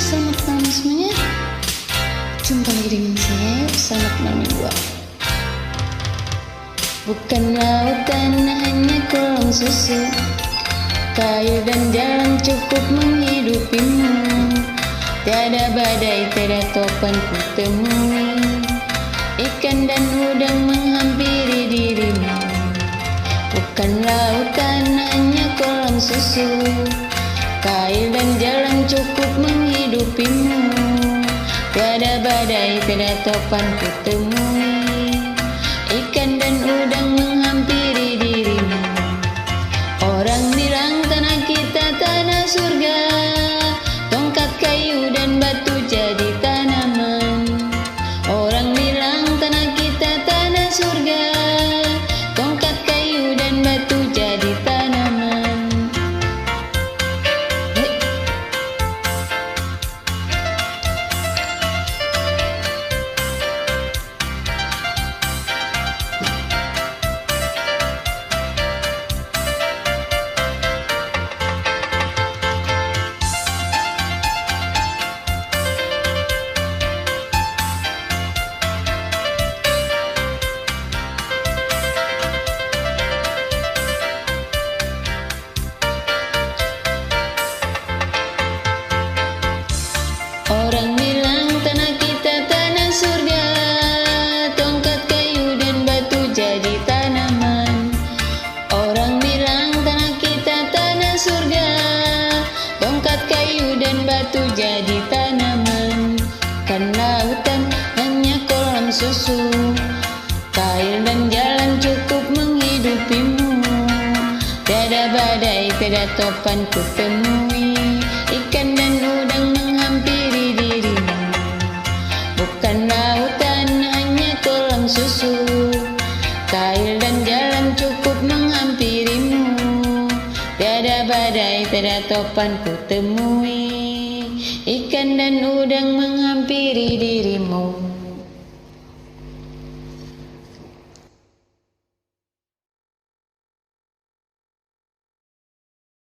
selamat malam semuanya. Jumpa lagi dengan saya, selamat malam minggu. Bukan lautan hanya kolam susu, kayu dan jalan cukup menghidupimu. Tiada badai, tiada topan ku temui, ikan dan udang menghampiri dirimu. Bukan lautan hanya kolam susu, kail dan jalan cukup menghidupimu. Tiada badai, tiada topan ku temui, ikan dan udang menghampiri dirimu. Orang bilang tanah kita tanah surga, tongkat kayu dan batu jadi tanaman. Orang bilang tanah kita tanah surga, tongkat kayu dan batu jadi tanaman. Orang bilang tanah kita tanah surga, tongkat kayu dan batu jadi tanaman. Orang bilang tanah kita tanah surga, tongkat kayu dan batu jadi tanaman. Kan lautan hanya kolam susu, kail dan jalan cukup menghidupimu. Tiada badai, tiada topan ku temui, ikan dan udang menghampiri dirimu. Bukan lautan hanya kolam susu, kail dan jalan cukup menghampirimu. Tiada badai, tiada topan ku temui, ikan dan udang menghampiri dirimu.